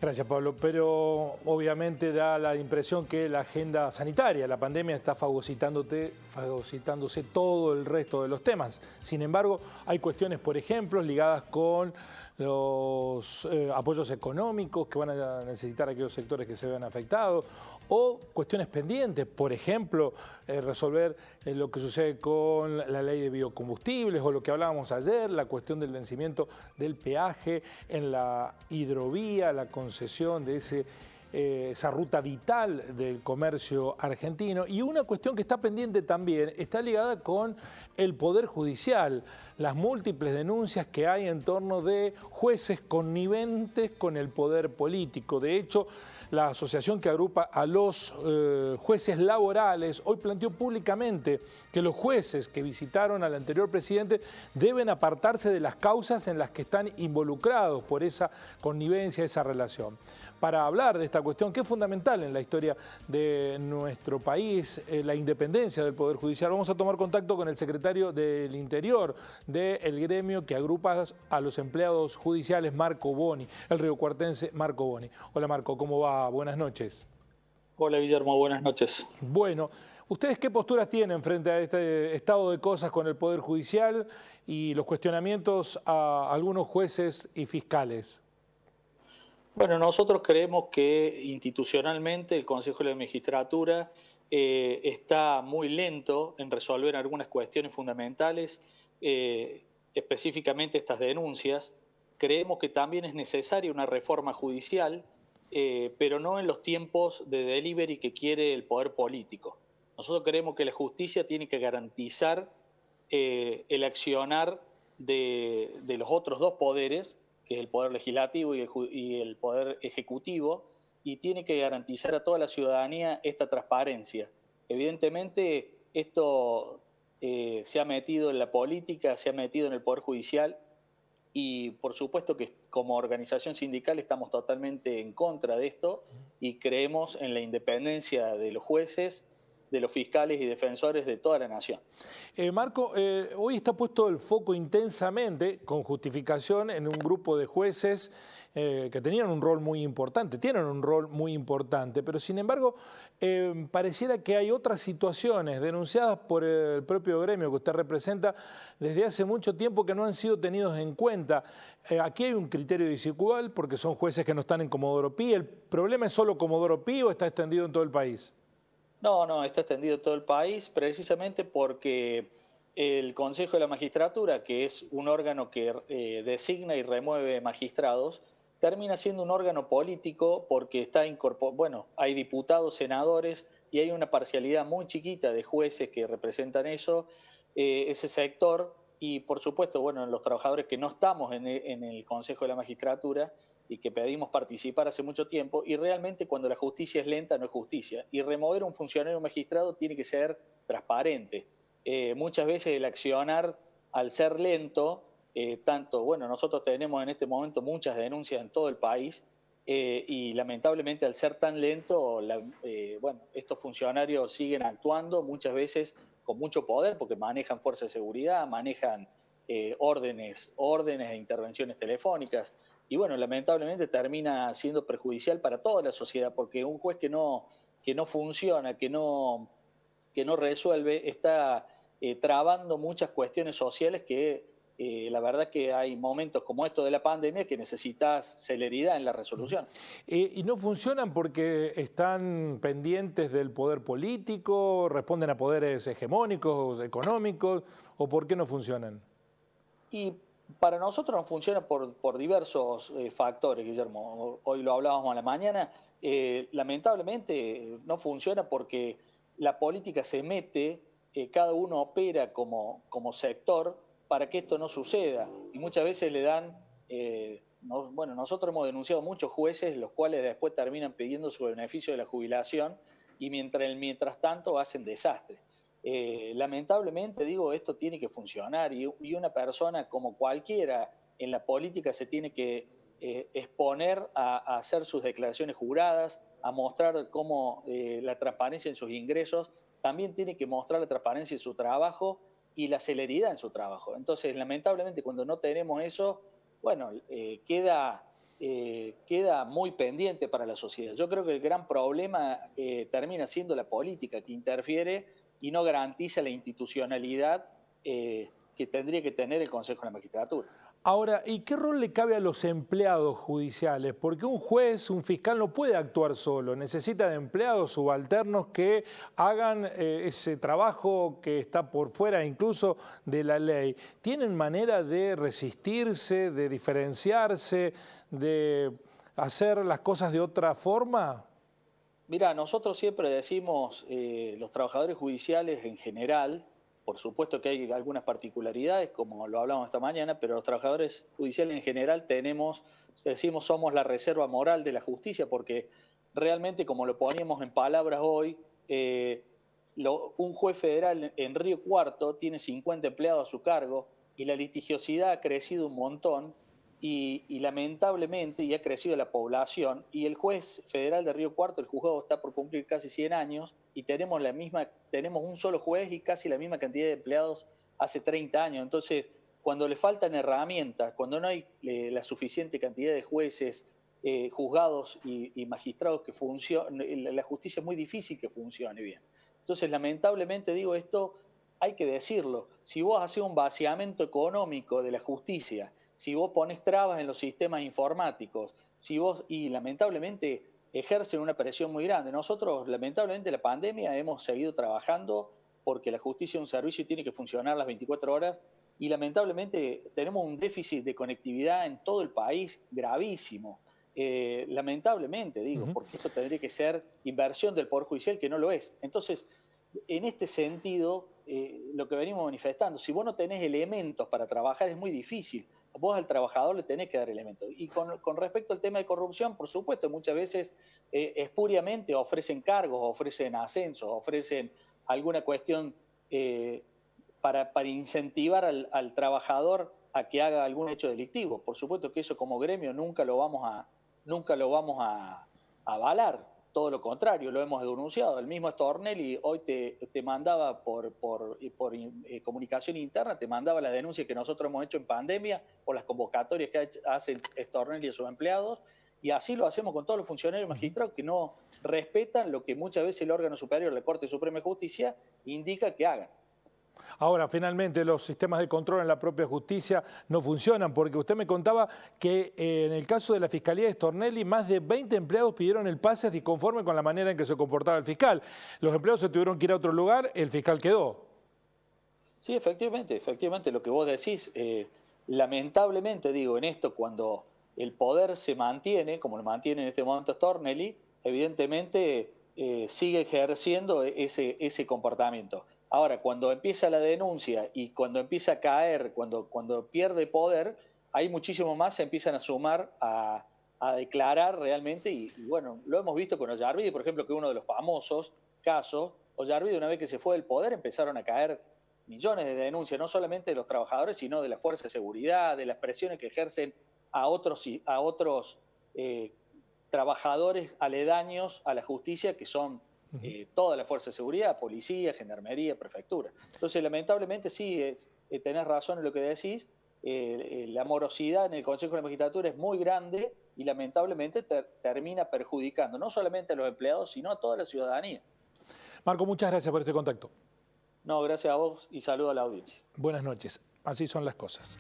Gracias, Pablo. Pero obviamente da la impresión que la agenda sanitaria, la pandemia, está fagocitándose todo el resto de los temas. Sin embargo, hay cuestiones, por ejemplo, ligadas con los apoyos económicos que van a necesitar aquellos sectores que se vean afectados, o cuestiones pendientes, por ejemplo, resolver lo que sucede con la ley de biocombustibles o lo que hablábamos ayer, la cuestión del vencimiento del peaje en la hidrovía, la concesión de esa ruta vital del comercio argentino. Y una cuestión que está pendiente también está ligada con el Poder Judicial, las múltiples denuncias que hay en torno de jueces conniventes con el poder político. De hecho, la asociación que agrupa a los jueces laborales hoy planteó públicamente que los jueces que visitaron al anterior presidente deben apartarse de las causas en las que están involucrados por esa connivencia, esa relación. Para hablar de esta cuestión, que es fundamental en la historia de nuestro país, la independencia del Poder Judicial, vamos a tomar contacto con el secretario del Interior del gremio que agrupa a los empleados judiciales, Marco Boni, el riocuartense Marco Boni. Hola Marco, ¿cómo va? Buenas noches. Hola Guillermo, buenas noches. Bueno, ¿ustedes qué posturas tienen frente a este estado de cosas con el Poder Judicial y los cuestionamientos a algunos jueces y fiscales? Bueno, nosotros creemos que institucionalmente el Consejo de la Magistratura está muy lento en resolver algunas cuestiones fundamentales, específicamente estas denuncias. Creemos que también es necesaria una reforma judicial, pero no en los tiempos de delivery que quiere el poder político. Nosotros creemos que la justicia tiene que garantizar el accionar de los otros dos poderes, que es el Poder Legislativo y el Poder Ejecutivo, y tiene que garantizar a toda la ciudadanía esta transparencia. Evidentemente, esto se ha metido en la política, se ha metido en el Poder Judicial, y por supuesto que como organización sindical estamos totalmente en contra de esto y creemos en la independencia de los jueces, de los fiscales y defensores de toda la nación. Marco, hoy está puesto el foco intensamente, con justificación, en un grupo de jueces que tenían un rol muy importante, tienen un rol muy importante, pero sin embargo pareciera que hay otras situaciones denunciadas por el propio gremio que usted representa desde hace mucho tiempo que no han sido tenidos en cuenta. Aquí hay un criterio desigual porque son jueces que no están en Comodoro Pi. ¿El problema es solo Comodoro Pi o está extendido en todo el país? No, está extendido en todo el país precisamente porque el Consejo de la Magistratura, que es un órgano que designa y remueve magistrados, termina siendo un órgano político porque está bueno, hay diputados, senadores y hay una parcialidad muy chiquita de jueces que representan ese sector y por supuesto, bueno, los trabajadores que no estamos en el Consejo de la Magistratura y que pedimos participar hace mucho tiempo, y realmente cuando la justicia es lenta no es justicia. Y remover un funcionario magistrado tiene que ser transparente. Muchas veces el accionar, al ser lento, bueno, nosotros tenemos en este momento muchas denuncias en todo el país, y lamentablemente al ser tan lento, bueno, estos funcionarios siguen actuando muchas veces con mucho poder porque manejan fuerzas de seguridad, manejan órdenes de intervenciones telefónicas. Y bueno, lamentablemente termina siendo perjudicial para toda la sociedad, porque un juez que no funciona, que no resuelve, está trabando muchas cuestiones sociales que la verdad que hay momentos como esto de la pandemia que necesitas celeridad en la resolución. ¿Y no funcionan porque están pendientes del poder político, responden a poderes hegemónicos, económicos, o por qué no funcionan? Y para nosotros no funciona por diversos factores, Guillermo. Hoy lo hablábamos a la mañana. Lamentablemente no funciona porque la política se mete, cada uno opera como sector para que esto no suceda. Y muchas veces le dan, bueno, nosotros hemos denunciado muchos jueces, los cuales después terminan pidiendo su beneficio de la jubilación y mientras tanto hacen desastre. Lamentablemente, digo, esto tiene que funcionar y una persona como cualquiera en la política se tiene que exponer a hacer sus declaraciones juradas, a mostrar cómo la transparencia en sus ingresos, también tiene que mostrar la transparencia en su trabajo y la celeridad en su trabajo. Entonces, lamentablemente, cuando no tenemos eso, bueno, queda queda muy pendiente para la sociedad. Yo creo que el gran problema termina siendo la política que interfiere y no garantiza la institucionalidad que tendría que tener el Consejo de la Magistratura. Ahora, ¿y qué rol le cabe a los empleados judiciales? Porque un juez, un fiscal no puede actuar solo, necesita de empleados subalternos que hagan ese trabajo que está por fuera incluso de la ley. ¿Tienen manera de resistirse, de diferenciarse, de hacer las cosas de otra forma? Mira, nosotros siempre decimos, los trabajadores judiciales en general, por supuesto que hay algunas particularidades, como lo hablamos esta mañana, pero los trabajadores judiciales en general decimos, somos la reserva moral de la justicia, porque realmente, como lo poníamos en palabras hoy, un juez federal en Río Cuarto tiene 50 empleados a su cargo y la litigiosidad ha crecido un montón. Y lamentablemente, y ha crecido la población, y el juez federal de Río Cuarto, el juzgado está por cumplir casi 100 años, y tenemos un solo juez y casi la misma cantidad de empleados hace 30 años. Entonces, cuando le faltan herramientas, cuando no hay la suficiente cantidad de jueces, juzgados y magistrados que funcionen, la justicia es muy difícil que funcione bien. Entonces, lamentablemente digo esto, hay que decirlo, si vos haces un vaciamiento económico de la justicia, si vos pones trabas en los sistemas informáticos, y lamentablemente ejercen una presión muy grande. Nosotros, lamentablemente, la pandemia hemos seguido trabajando porque la justicia es un servicio y tiene que funcionar las 24 horas y lamentablemente tenemos un déficit de conectividad en todo el país gravísimo. Lamentablemente, digo, porque esto tendría que ser inversión del Poder Judicial, que no lo es. Entonces, en este sentido, lo que venimos manifestando, si vos no tenés elementos para trabajar es muy difícil. Vos al trabajador le tenés que dar elementos. Y con respecto al tema de corrupción, por supuesto, muchas veces espuriamente ofrecen cargos, ofrecen ascensos, ofrecen alguna cuestión para incentivar al trabajador a que haga algún hecho delictivo. Por supuesto que eso como gremio nunca lo vamos a avalar. Todo lo contrario, lo hemos denunciado. El mismo Stornelli hoy te mandaba por comunicación interna, te mandaba las denuncias que nosotros hemos hecho en pandemia por las convocatorias que hace Stornelli a sus empleados, y así lo hacemos con todos los funcionarios magistrados que no respetan lo que muchas veces el órgano superior, la Corte Suprema de Justicia, indica que hagan. Ahora, finalmente, los sistemas de control en la propia justicia no funcionan, porque usted me contaba que en el caso de la Fiscalía de Stornelli, más de 20 empleados pidieron el pase disconforme con la manera en que se comportaba el fiscal. Los empleados se tuvieron que ir a otro lugar, el fiscal quedó. Sí, efectivamente, lo que vos decís, lamentablemente, digo, en esto, cuando el poder se mantiene, como lo mantiene en este momento Stornelli, evidentemente sigue ejerciendo ese comportamiento. Ahora, cuando empieza la denuncia y cuando empieza a caer, cuando pierde poder, ahí muchísimo más se empiezan a sumar a declarar realmente, y bueno, lo hemos visto con Ollarvide, por ejemplo, que uno de los famosos casos, Ollarvide, una vez que se fue del poder, empezaron a caer millones de denuncias, no solamente de los trabajadores, sino de la fuerza de seguridad, de las presiones que ejercen a otros trabajadores aledaños a la justicia, que son toda la fuerza de seguridad, policía, gendarmería, prefectura. Entonces, lamentablemente, sí, tenés razón en lo que decís, la morosidad en el Consejo de la Magistratura es muy grande y lamentablemente termina perjudicando no solamente a los empleados, sino a toda la ciudadanía. Marco, muchas gracias por este contacto. No, gracias a vos y saludo a la audiencia. Buenas noches. Así son las cosas.